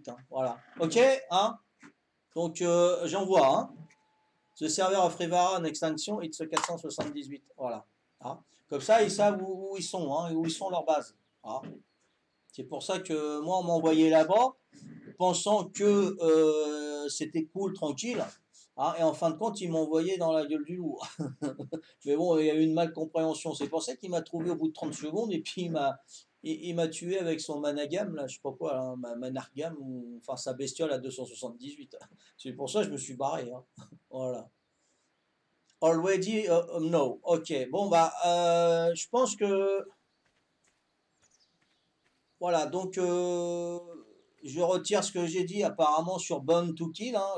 78. Hein, voilà. Ok, hein. Donc, j'envoie. Hein. The server of Rivara en extinction, it's 478. Voilà. Hein. Comme ça, ils savent où ils sont, hein, où ils sont leurs bases. Hein. C'est pour ça que moi, on m'a envoyé là-bas, pensant que c'était cool, tranquille. Hein, et en fin de compte, ils m'ont envoyé dans la gueule du loup. Mais bon, il y a eu une malcompréhension. C'est pour ça qu'il m'a trouvé au bout de 30 secondes et puis il m'a tué avec son managam, là, je sais pas quoi, là, manargam, ou, enfin sa bestiole à 278. C'est pour ça que je me suis barré. Hein. Voilà. Already, no. Ok. Bon, bah, je pense que. Voilà, donc je retire ce que j'ai dit apparemment sur Born to Kill. Hein,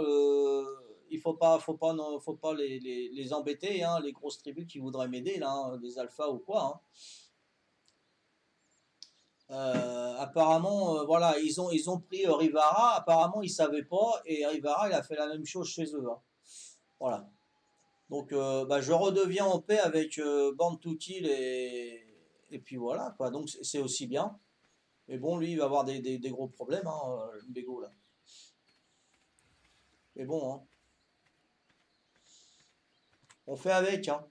il faut pas les embêter, hein, les grosses tribus qui voudraient m'aider, là, hein, les alphas ou quoi. Hein. Apparemment, voilà, ils ont pris Rivara. Apparemment, ils savaient pas et Rivara, il a fait la même chose chez eux. Hein. Voilà. Donc, bah, je redeviens en paix avec Born to Kill et puis voilà, quoi. Donc, c'est aussi bien. Mais bon, lui, il va avoir des gros problèmes, hein, le bégo, là. Mais bon, hein, on fait avec, hein.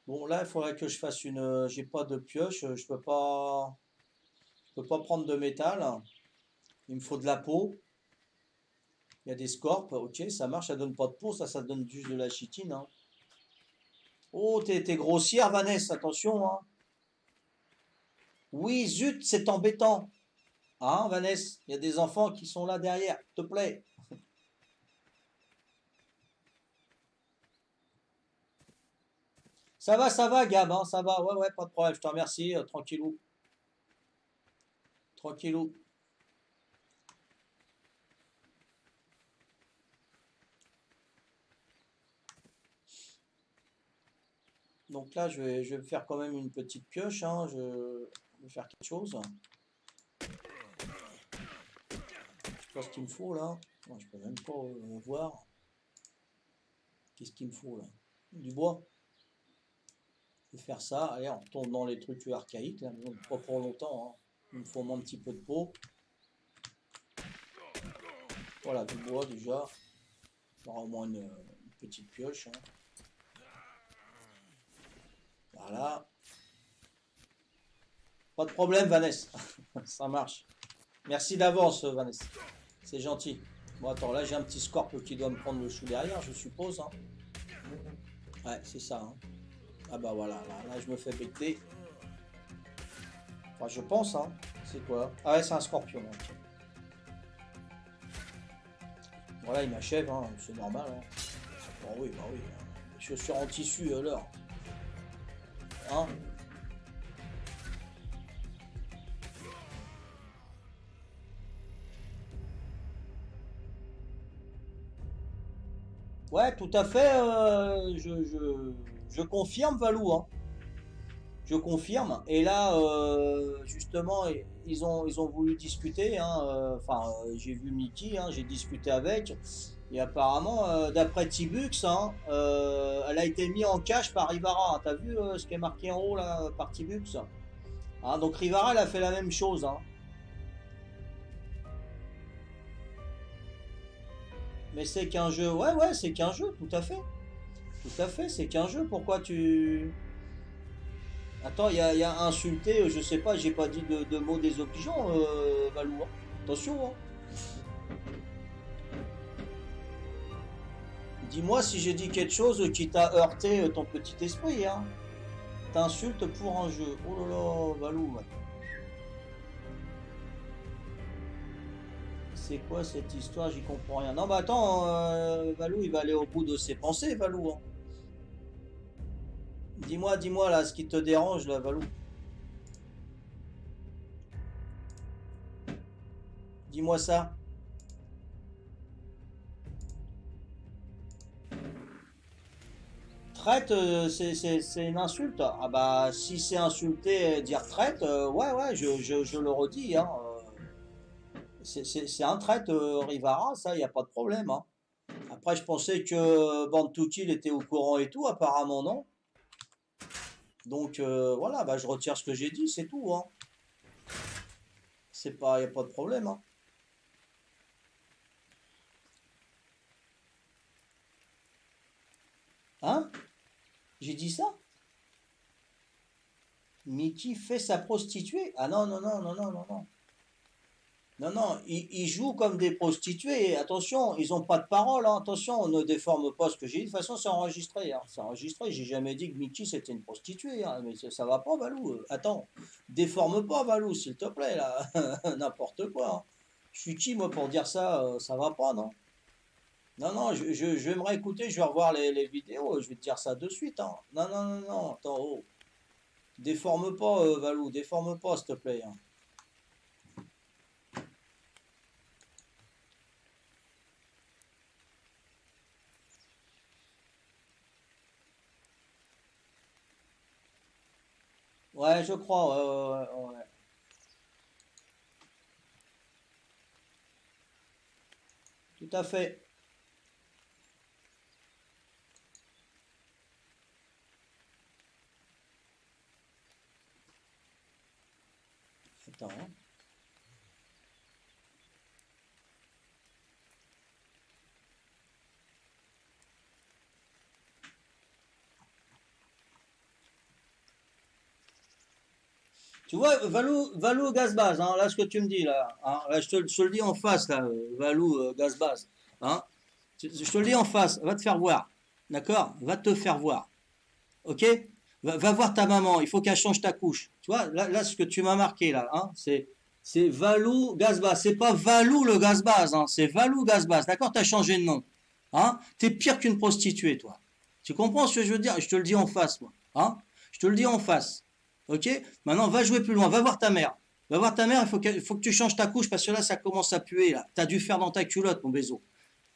Bon, là, il faudrait que je fasse une. J'ai pas de pioche, je peux pas prendre de métal. Il me faut de la peau. Il y a des scorpes, ok, ça marche, ça donne pas de peau, ça donne juste de la chitine. Hein. Oh, t'es grossière, Vanessa, attention, hein. Oui, zut, c'est embêtant. Hein, Vanessa, il y a des enfants qui sont là derrière, te plaît. Ça va, Gab, hein, ça va, ouais, ouais, pas de problème, je te remercie, tranquillou, tranquillou. Donc là, je vais faire quand même une petite pioche, hein, je vais faire quelque chose. Je sais pas ce qu'il me faut là. Non, je peux même pas voir. Qu'est-ce qu'il me faut là? Du bois. Je vais faire ça. Allez, on retourne dans les trucs archaïques là, mais pas pour longtemps. Hein. Il me faut au moins un petit peu de peau. Voilà, du bois déjà. Il y aura au moins une petite pioche. Hein. Voilà. Pas de problème, Vanessa. Ça marche. Merci d'avance, Vanessa. C'est gentil. Bon, attends, là j'ai un petit scorp qui doit me prendre le chou derrière, je suppose. Hein. Ouais, c'est ça. Hein. Ah bah voilà, là je me fais becter. Enfin, je pense, hein. C'est quoi? Ah ouais, c'est un scorpion. Okay. Voilà, il m'achève, hein. C'est normal. Hein. Bon, oui, bah oui. Chaussures en tissu, alors. Hein? Ouais, tout à fait. Je confirme, Valou. Hein. Je confirme. Et là, justement, ils ont voulu discuter. Hein, enfin, j'ai vu Mickey, hein, j'ai discuté avec. Et apparemment, d'après Tibux, hein, elle a été mise en cache par Rivara. Hein. T'as vu ce qui est marqué en haut là par Tibux? Hein, donc Rivara, elle a fait la même chose. Hein. Mais c'est qu'un jeu. Ouais, ouais, c'est qu'un jeu, tout à fait. Tout à fait, c'est qu'un jeu. Pourquoi tu. Attends, y a insulté, je sais pas, j'ai pas dit de mots désobligeants, Valou. Hein. Attention, hein. Dis-moi si j'ai dit quelque chose qui t'a heurté ton petit esprit, hein. T'insultes pour un jeu. Oh là là, Valou. Ouais. C'est quoi cette histoire? J'y comprends rien. Non, bah attends, Valou, il va aller au bout de ses pensées, Valou. Hein. Dis-moi là, ce qui te dérange, là, Valou. Dis-moi ça. Traite, c'est une insulte. Ah bah, si c'est insulté, dire traite, ouais, ouais, je le redis. Hein, c'est un traite, Rivara, ça, il n'y a pas de problème. Hein. Après, je pensais que Bantuki, il était au courant et tout, apparemment non. Donc voilà, bah, je retire ce que j'ai dit, c'est tout, hein. C'est pas, y a pas de problème, hein. Hein? J'ai dit ça? Mickey fait sa prostituée? Ah non, non, non, non, non, non, non. Non, non, ils jouent comme des prostituées. Attention, ils n'ont pas de parole, hein. Attention, on ne déforme pas ce que j'ai dit. De toute façon, c'est enregistré, hein. C'est enregistré. J'ai jamais dit que Mickey c'était une prostituée, hein. Mais ça va pas, Valou. Attends, déforme pas, Valou, s'il te plaît, là. N'importe quoi, hein. Je suis qui, moi, pour dire ça? Ça va pas, non? Non, non, je vais me réécouter, je vais revoir les vidéos. Je vais te dire ça de suite, hein. Non, non, non, non. Attends, oh. Déforme pas, Valou. Déforme pas, s'il te plaît, hein. Ouais, je crois, ouais, ouais, ouais. Tout à fait. Attends, hein. Tu vois, Valou gaz base, hein, là, ce que tu me dis, là, hein, là, je te le dis en face, là, Valou gaz base, hein, je te le dis en face, va te faire voir, d'accord? Va te faire voir, ok? Va voir ta maman, il faut qu'elle change ta couche. Tu vois, là, ce que tu m'as marqué, là, hein, c'est Valou gaz base, c'est pas Valou le gaz base, hein, c'est Valou gaz base, d'accord? T'as changé de nom, hein? T'es pire qu'une prostituée, toi. Tu comprends ce que je veux dire? Je te le dis en face, moi, hein? Je te le dis en face. Ok? Maintenant, va jouer plus loin. Va voir ta mère. Va voir ta mère. Il faut que tu changes ta couche parce que là, ça commence à puer. Là. T'as dû faire dans ta culotte, mon bézo.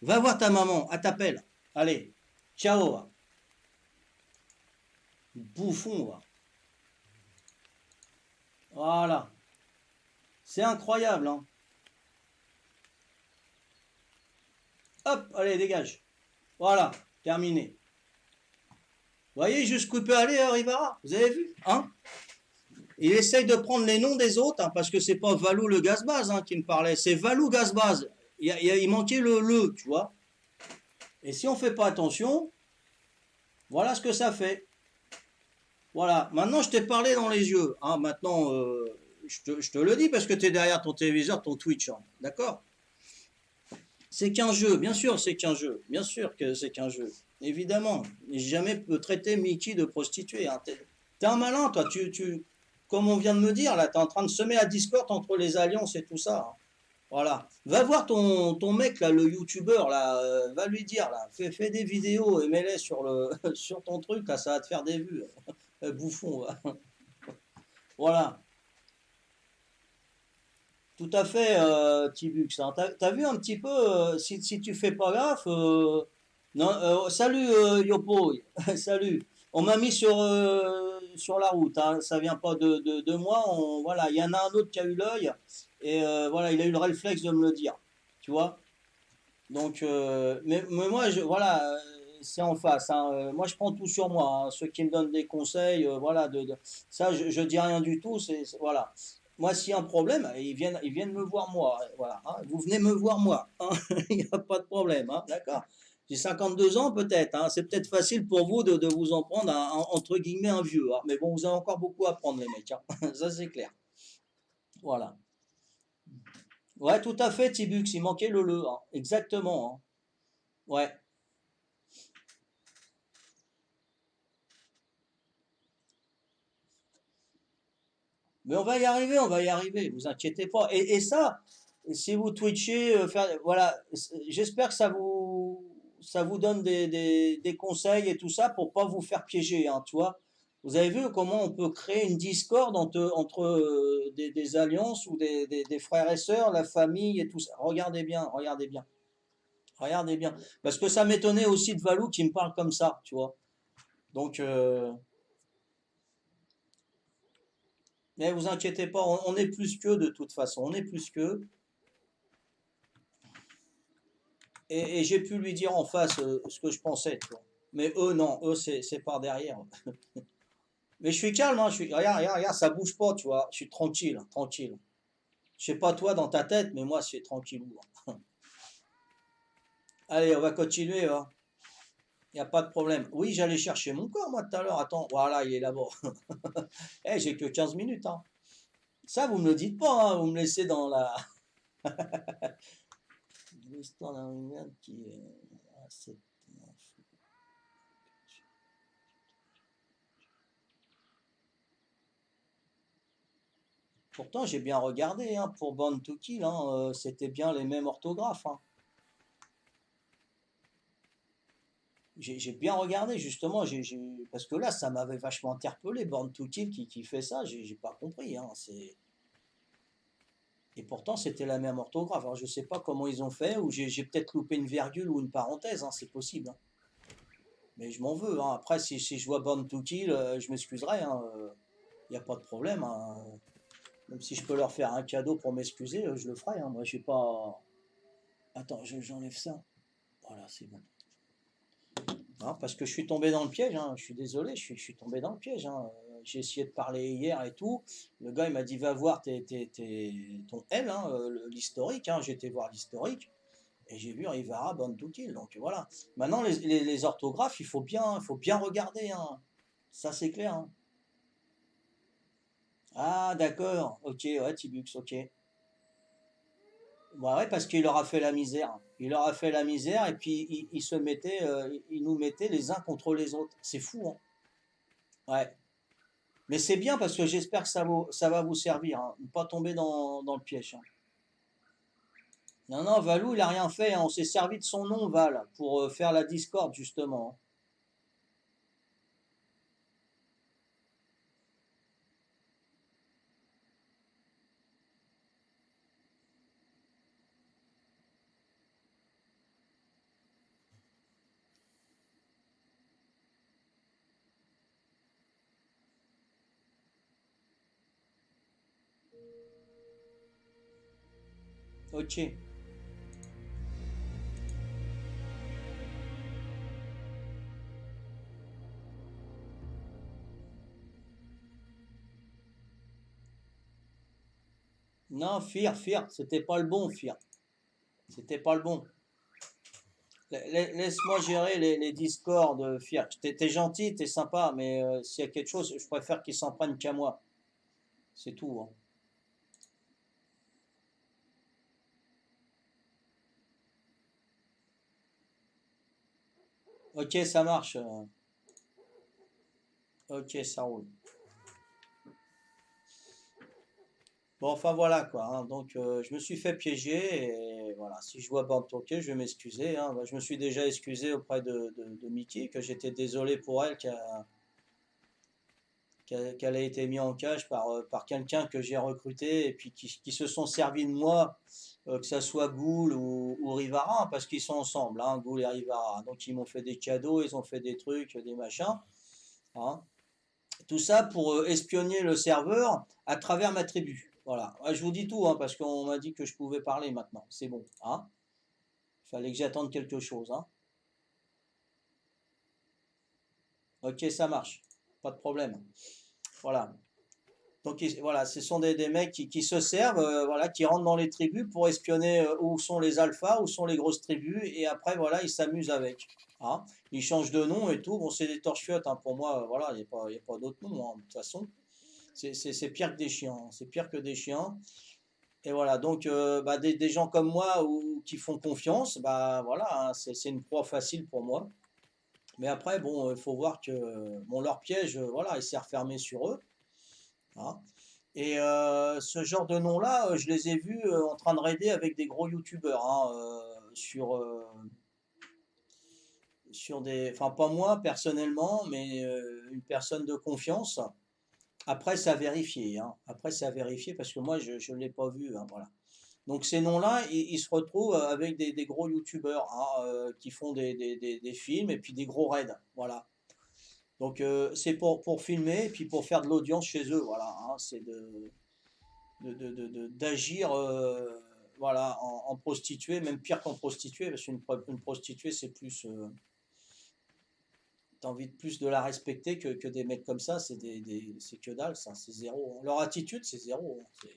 Va voir ta maman. Elle t'appelle. Allez. Ciao. Va. Bouffon. Va. Voilà. C'est incroyable. Hein. Hop. Allez, dégage. Voilà. Terminé. Vous voyez jusqu'où peut aller Rivara? Vous avez vu? Hein? Il essaye de prendre les noms des autres, hein, parce que c'est pas Valou le gazbaz hein, qui me parlait, c'est Valou gazbaz. Il manquait le, tu vois. Et si on fait pas attention, voilà ce que ça fait. Voilà. Maintenant, je t'ai parlé dans les yeux. Hein. Maintenant, je te le dis parce que tu es derrière ton téléviseur, ton Twitch. Hein. D'accord? C'est qu'un jeu. Bien sûr, c'est qu'un jeu. Bien sûr que c'est qu'un jeu. Évidemment. J'ai jamais traité Mickey de prostituée. Hein. T'es un malin, toi. Comme on vient de me dire, là, tu es en train de semer la discorde entre les alliances et tout ça. Hein. Voilà. Va voir ton mec, là, le youtubeur, là, va lui dire, là, fais des vidéos et mets-les sur ton truc, là, ça va te faire des vues. Bouffon, va. Voilà. Tout à fait, Tibux. Hein. T'as vu un petit peu, si tu fais pas gaffe, non, salut Yopo, salut. On m'a mis sur la route, hein. Ça vient pas de moi. Voilà, il y en a un autre qui a eu l'œil et voilà, il a eu le réflexe de me le dire. Tu vois? Donc, mais moi, voilà, c'est en face. Hein. Moi, je prends tout sur moi. Hein. Ceux qui me donnent des conseils, voilà, ça, je dis rien du tout. Voilà. Moi, s'il y a un problème, ils viennent me voir moi. Voilà. Hein. Vous venez me voir moi. Hein. Il n'y a pas de problème. Hein. D'accord? J'ai 52 ans peut-être. Hein. C'est peut-être facile pour vous de vous en prendre entre guillemets un vieux. Hein. Mais bon, vous avez encore beaucoup à apprendre, les mecs. Hein. Ça, c'est clair. Voilà. Ouais, tout à fait, Tibux. Il manquait le. Hein. Exactement. Hein. Ouais. Mais on va y arriver, on va y arriver, vous inquiétez pas. Et ça, si vous twitchez, voilà, j'espère que ça vous donne des conseils et tout ça pour pas vous faire piéger, hein, tu vois. Vous avez vu comment on peut créer une discorde entre des alliances ou des frères et sœurs, la famille et tout ça. Regardez bien, regardez bien, regardez bien. Parce que ça m'étonnait aussi de Valou qui me parle comme ça, tu vois. Donc, mais vous inquiétez pas, on est plus qu'eux de toute façon, on est plus qu'eux. Et j'ai pu lui dire en face ce que je pensais, tu vois. Mais eux, non, eux, c'est par derrière. Mais je suis calme, hein, regarde, regarde, regarde, ça bouge pas, tu vois. Je suis tranquille, tranquille. Je sais pas toi dans ta tête, mais moi, c'est tranquillou, hein. Allez, on va continuer, hein. Il n'y a pas de problème. Oui, j'allais chercher mon corps, moi, tout à l'heure. Attends, voilà, il est là-bas. Eh, j'ai que 15 minutes, hein. Ça, vous me le dites pas, hein, vous me laissez dans la... L'histoire d'un Ringan qui est... Pourtant, j'ai bien regardé, hein, pour Born to Kill, hein, c'était bien les mêmes orthographes, hein. J'ai bien regardé, justement, parce que là, ça m'avait vachement interpellé, Born to Kill qui fait ça, j'ai pas compris, hein, Et pourtant, c'était la même orthographe. Alors, je sais pas comment ils ont fait, ou j'ai peut-être loupé une virgule ou une parenthèse, hein, c'est possible, hein. Mais je m'en veux, hein. Après, si je vois Born to Kill, je m'excuserai, hein, il n'y a pas de problème, hein. Même si je peux leur faire un cadeau pour m'excuser, je le ferai, hein. Moi, j'ai pas... Attends, j'enlève ça. Voilà, c'est bon. Hein, parce que je suis tombé dans le piège, hein. Je suis désolé, je suis tombé dans le piège, hein. J'ai essayé de parler hier et tout. Le gars, il m'a dit, va voir ton L, hein, l'historique, hein. J'ai été voir l'historique. Et j'ai vu Rivara, Born to Kill. Donc voilà. Maintenant, les orthographes, il faut bien regarder, hein. Ça, c'est clair, hein. Ah, d'accord. Ok, ouais, Tibux, ok. Bah ouais, parce qu'il leur a fait la misère. Il leur a fait la misère et puis il nous mettait les uns contre les autres. C'est fou, hein. Ouais. Mais c'est bien parce que j'espère que ça va vous servir, hein. Ne pas tomber dans le piège, hein. Non, non, Valou, il a rien fait, hein. On s'est servi de son nom, Val, pour faire la discorde, justement. Ok. Non, Fir, c'était pas le bon, Fir. C'était pas le bon. Laisse-moi gérer les discords, Fir. T'es gentil, t'es sympa, mais s'il y a quelque chose, je préfère qu'ils s'en prennent qu'à moi. C'est tout, hein. Ok, ça marche. Ok, ça roule. Bon, enfin voilà quoi, hein. Donc je me suis fait piéger et voilà. Si je vois Born Turkey, je vais m'excuser, hein. Bah, je me suis déjà excusé auprès de Mickey, que j'étais désolé pour elle, qu'elle ait été mise en cage par quelqu'un que j'ai recruté et puis qui se sont servis de moi, que ça soit Ghoul ou Rivara, hein, parce qu'ils sont ensemble, hein, Ghoul et Rivara. Donc ils m'ont fait des cadeaux, ils ont fait des trucs, des machins, hein. Tout ça pour espionner le serveur à travers ma tribu. Voilà. Ouais, je vous dis tout, hein, parce qu'on m'a dit que je pouvais parler maintenant. C'est bon, hein. Il fallait que j'attende quelque chose, hein. Ok, ça marche. Pas de problème. Voilà. Donc voilà, ce sont des mecs qui se servent, voilà, qui rentrent dans les tribus pour espionner où sont les alphas, où sont les grosses tribus, et après voilà, ils s'amusent avec, hein. Ils changent de nom et tout. Bon, c'est des torchiottes, hein, pour moi, voilà, il y a pas d'autre nom, hein, de toute façon. C'est pire que des chiens, hein. C'est pire que des chiens. Et voilà, donc bah, des gens comme moi qui font confiance, bah voilà, hein, c'est une proie facile pour moi. Mais après, bon, il faut voir que bon, leur piège, voilà, il s'est refermé sur eux, hein. Et ce genre de nom-là, je les ai vus en train de raider avec des gros youtubeurs, hein, sur des. Enfin, pas moi personnellement, mais une personne de confiance. Après, c'est à vérifier, hein. Après, c'est à vérifier parce que moi, je ne l'ai pas vu, hein, voilà. Donc ces noms-là, ils se retrouvent avec des gros youtubeurs, hein, qui font des films et puis des gros raids, voilà. Donc c'est pour filmer et puis pour faire de l'audience chez eux, voilà, hein. C'est d'agir, voilà, en prostituée, même pire qu'en prostituée, parce qu'une prostituée, c'est plus, t'as envie de plus de la respecter que des mecs comme ça, c'est que dalle, ça, c'est zéro, hein. Leur attitude, c'est zéro, hein,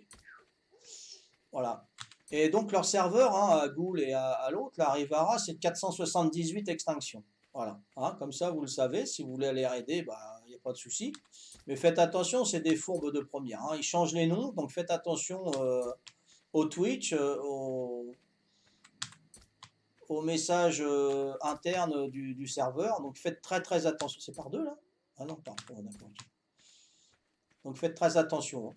voilà. Et donc leur serveur, hein, à Goul et à l'autre, la Rivara, c'est de 478 extinctions. Voilà, hein, comme ça vous le savez, si vous voulez aller aider, bah, il n'y a pas de souci. Mais faites attention, c'est des fourbes de première, hein. Ils changent les noms, donc faites attention au Twitch, au message interne du serveur. Donc faites très très attention. C'est par deux là? Ah non, par trois, d'accord. Donc faites très attention, hein.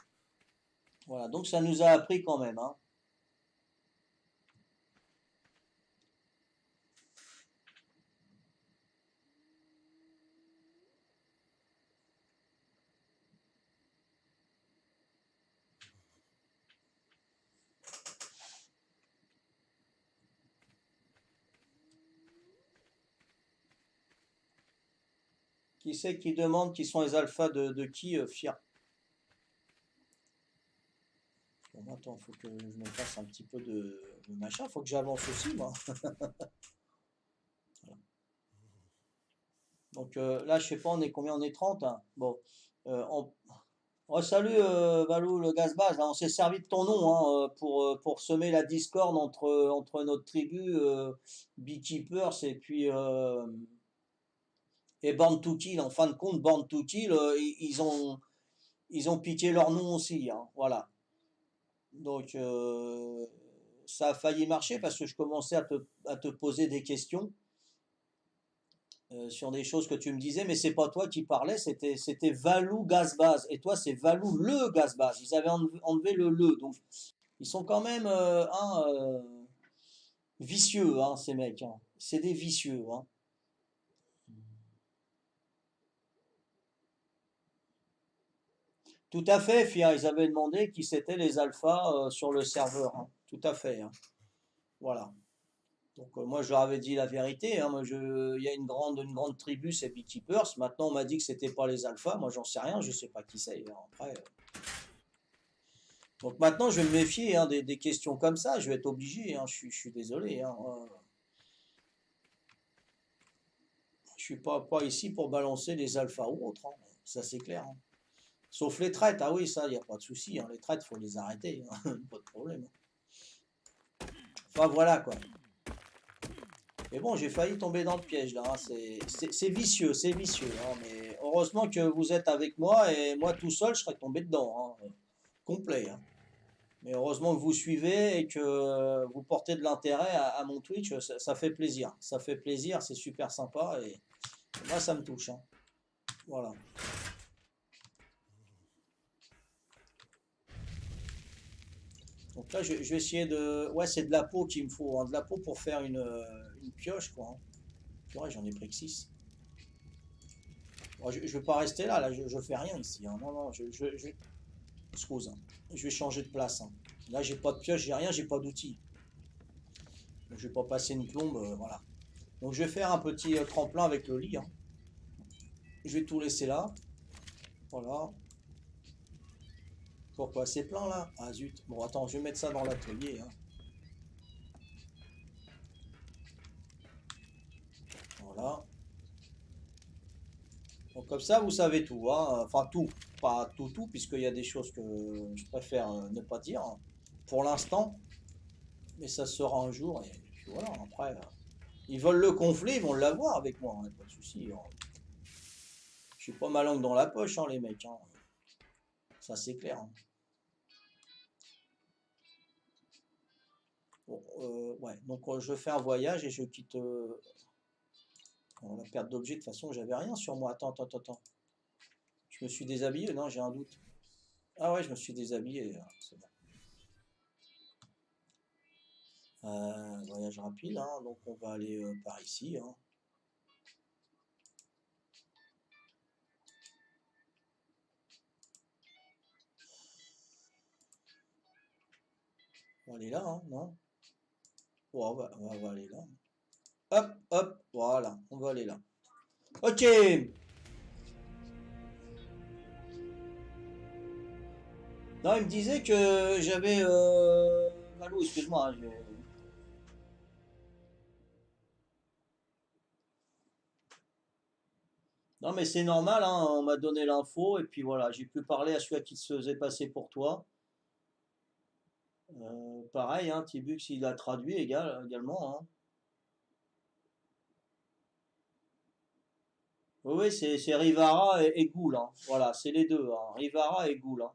Voilà, donc ça nous a appris quand même, hein. Qui c'est qui demande qui sont les alphas de qui, Fier? Bon, attends, faut que je me fasse un petit peu de machin, faut que j'avance aussi, moi. Voilà. Donc là, je sais pas, on est combien? On est 30, hein. Bon, on... Oh, salut Valou, le Gazbaz, là, on s'est servi de ton nom, hein, pour semer la discorde entre notre tribu, Beekeepers et Born to Kill. En fin de compte, Born to Kill, ils ont piqué leur nom aussi, hein, voilà. Donc ça a failli marcher parce que je commençais à te poser des questions sur des choses que tu me disais, mais c'est pas toi qui parlais, c'était Valou Gazbaz. Et toi, c'est Valou le Gazbaz. Ils avaient enlevé le. Donc ils sont quand même vicieux, hein, ces mecs, hein. C'est des vicieux, hein. Tout à fait, Fia, ils avaient demandé qui c'était les alphas sur le serveur, hein. Tout à fait, hein. Voilà. Donc moi je leur avais dit la vérité, hein. Il y a une grande tribu, c'est Beekeepers. Maintenant on m'a dit que c'était pas les alphas. Moi j'en sais rien, je sais pas qui c'est, hein. Après, donc maintenant je vais me méfier, hein, des questions comme ça. Je vais être obligé, hein. Je suis désolé, hein. Je suis pas ici pour balancer les alphas ou autres, hein. Ça c'est clair, hein. Sauf les traites, ah oui, ça, il n'y a pas de souci, hein. Les traites, faut les arrêter, hein. Pas de problème. Enfin voilà quoi. Mais bon, j'ai failli tomber dans le piège là, hein. C'est vicieux, c'est vicieux, hein. Mais heureusement que vous êtes avec moi et moi tout seul, je serais tombé dedans, hein. Complet, hein. Mais heureusement que vous suivez et que vous portez de l'intérêt à mon Twitch, ça fait plaisir. Ça fait plaisir, c'est super sympa et moi ça me touche, hein. Voilà. Donc là, je vais essayer de. Ouais, c'est de la peau qu'il me faut, hein. De la peau pour faire une pioche, quoi, hein. Purée, j'en ai pris que 6. Bon, je ne vais pas rester là, je fais rien ici, hein. Non, non, excuse, hein. Je vais changer de place, hein. Là, j'ai pas de pioche, j'ai rien, j'ai pas d'outils. Donc, je vais pas passer une plombe, voilà. Donc, je vais faire un petit tremplin avec le lit, hein. Je vais tout laisser là. Voilà. Pourquoi? C'est plein là? Ah zut. Bon, attends, je vais mettre ça dans l'atelier, hein. Voilà. Donc comme ça, vous savez tout, hein. Enfin tout, pas tout, tout, puisqu'il y a des choses que je préfère ne pas dire, hein, pour l'instant, mais ça sera un jour, et puis voilà, après, ils veulent le conflit, ils vont l'avoir avec moi, hein, pas de souci, hein. Je suis pas ma langue dans la poche, hein, les mecs, hein. Ça c'est clair, hein. Bon, ouais, donc je fais un voyage et je quitte. Bon, la perte d'objet, de toute façon, j'avais rien sur moi. Attends, attends, attends. Je me suis déshabillé? Non, j'ai un doute. Ah ouais, je me suis déshabillé, c'est bon. Voyage rapide, hein, donc on va aller par ici, hein. On va aller là, hein, non? Ouais, on va aller là. Hop, hop, voilà, on va aller là. Ok. Non, il me disait que j'avais Valou, excuse-moi. Non, mais c'est normal, hein, on m'a donné l'info, et puis voilà, j'ai pu parler à celui qui se faisait passer pour toi. Pareil, hein, Tibux, il a traduit également. Hein. Oui, oui, c'est Rivara et Ghoul, hein. Voilà, c'est les deux, hein, Rivara et Ghoul. Hein.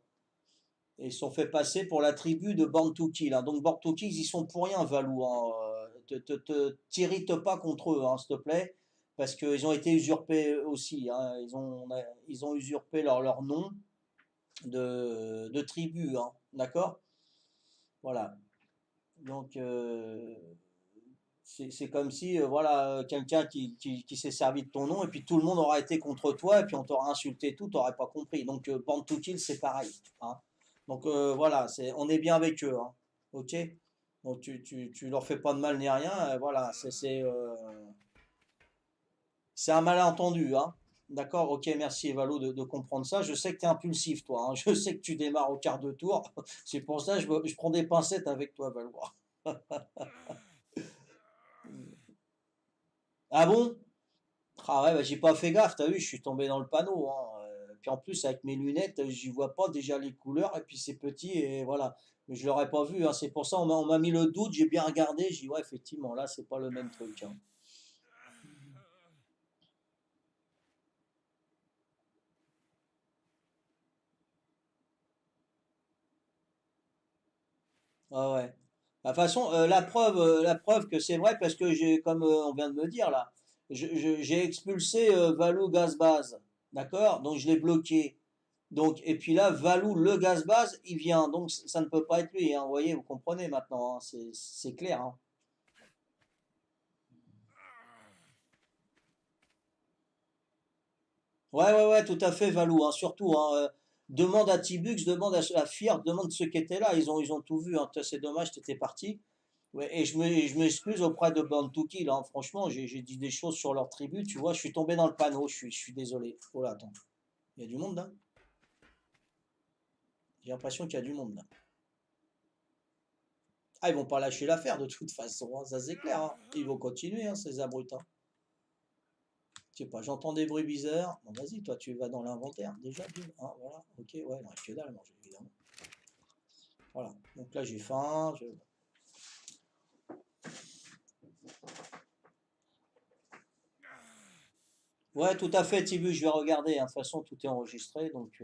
Et ils se sont fait passer pour la tribu de Born to Kill. Hein. Donc Born to Kill, ils y sont pour rien, Valou. Hein. T'irrite pas contre eux, hein, s'il te plaît, parce qu'ils ont été usurpés aussi. Hein. Ils ont usurpé leur nom de tribu, hein. D'accord? Voilà. Donc c'est comme si voilà quelqu'un qui s'est servi de ton nom et puis tout le monde aura été contre toi et puis on t'aura insulté et tout, t'aurais pas compris. Donc Born to Kill c'est pareil. Hein. Donc voilà, on est bien avec eux. Hein. Ok? Donc tu leur fais pas de mal ni rien. Voilà, c'est un malentendu. Hein. D'accord? Ok, merci Evalo de comprendre ça. Je sais que tu es impulsif toi. Hein. Je sais que tu démarres au quart de tour. C'est pour ça que je prends des pincettes avec toi, Valois. Ah bon? Ah ouais, bah, j'ai pas fait gaffe, t'as vu, je suis tombé dans le panneau. Hein. Puis en plus, avec mes lunettes, j'y vois pas déjà les couleurs, et puis c'est petit, et voilà. Mais je l'aurais pas vu, hein. C'est pour ça on m'a mis le doute, j'ai bien regardé, j'ai dit, ouais, effectivement, là, c'est pas le même truc. Hein. Ah ouais. De toute façon, la preuve que c'est vrai, parce que comme on vient de me dire là, j'ai expulsé Valou Gaz Base, d'accord? Donc je l'ai bloqué. Donc, et puis là, Valou, le gaz base, il vient. Donc ça ne peut pas être lui. Hein. Vous voyez, vous comprenez maintenant. Hein. C'est clair. Hein. Ouais, ouais, ouais, tout à fait, Valou. Hein. Surtout, hein, demande à Tibux, demande à Fir, demande ceux qui étaient là. Ils ont tout vu. Hein. C'est dommage, t'étais parti. Ouais, et je m'excuse auprès de Bantuki. Là. Hein. Franchement, j'ai dit des choses sur leur tribu. Tu vois, je suis tombé dans le panneau. Je suis désolé. Oh là, attends. Il y a du monde là. J'ai l'impression qu'il y a du monde là. Ah, ils vont pas lâcher l'affaire de toute façon. Hein. Ça, c'est clair. Hein. Ils vont continuer, hein, ces abrutins. Je sais pas, j'entends des bruits bizarres. Bon, vas-y, toi, tu vas dans l'inventaire. Déjà, hein, voilà, ok, ouais, non, que dalle à manger, évidemment. Voilà, donc là, j'ai faim. Ouais, tout à fait, Tibu, je vais regarder. Hein. De toute façon, tout est enregistré, donc.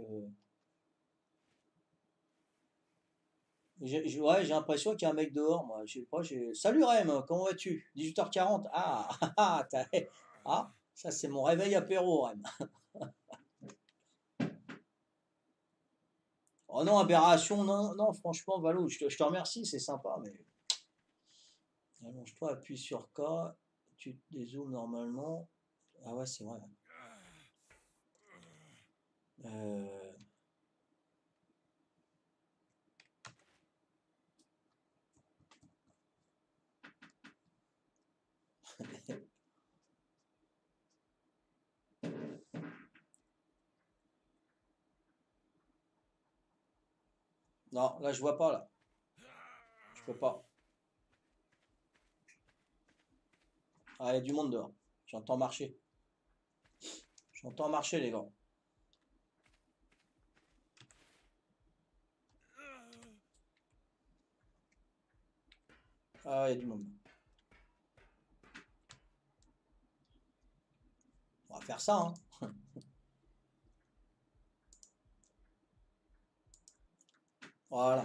Ouais, j'ai l'impression qu'il y a un mec dehors, moi. Je sais pas, Salut Rem, comment vas-tu? 18h40. Ah, ah, ça, c'est mon réveil apéro, Rem. Oh non, aberration, non, non, franchement, Valou, je te remercie, c'est sympa, mais. Allonge-toi, appuie sur K, tu te dézoomes normalement. Ah ouais, c'est vrai. Euh, Non, là, je vois pas, là. Je peux pas. Ah, il y a du monde dehors. J'entends marcher. J'entends marcher, les gars. Ah, il y a du monde. On va faire ça, hein. Voilà.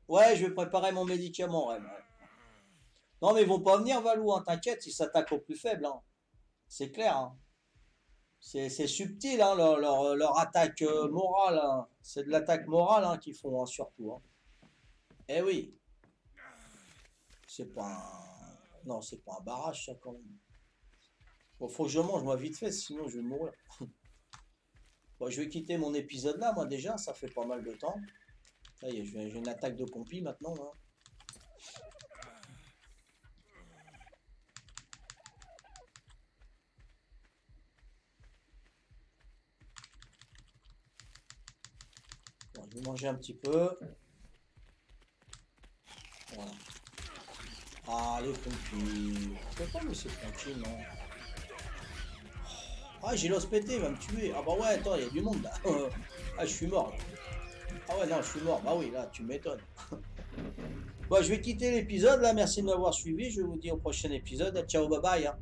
Ouais, je vais préparer mon médicament, Rem. Ouais. Non, mais ils vont pas venir, Valou, hein. T'inquiète, ils s'attaquent aux plus faibles, hein. C'est clair, hein. C'est subtil, hein, leur attaque morale. Hein. C'est de l'attaque morale hein, qu'ils font, hein, surtout. Hein. Eh oui, c'est pas un... Non, c'est pas un barrage, ça, quand même. Bon, faut que je mange, moi, vite fait, sinon je vais mourir. Bon, je vais quitter mon épisode là, moi, déjà, ça fait pas mal de temps. Ça y est, j'ai une attaque de compi maintenant, là. je vais manger un petit peu. Voilà. Allez, tranquille. Je peux pas me laisser tranquille, non. Ah, j'ai l'os pété, il va me tuer. Ah bah ouais, attends, il y a du monde là. Ah, je suis mort là. Ah ouais, non, je suis mort. Bah oui, là, tu m'étonnes. Bon, je vais quitter l'épisode là. Merci de m'avoir suivi. Je vous dis au prochain épisode. Ciao, bye bye. Hein.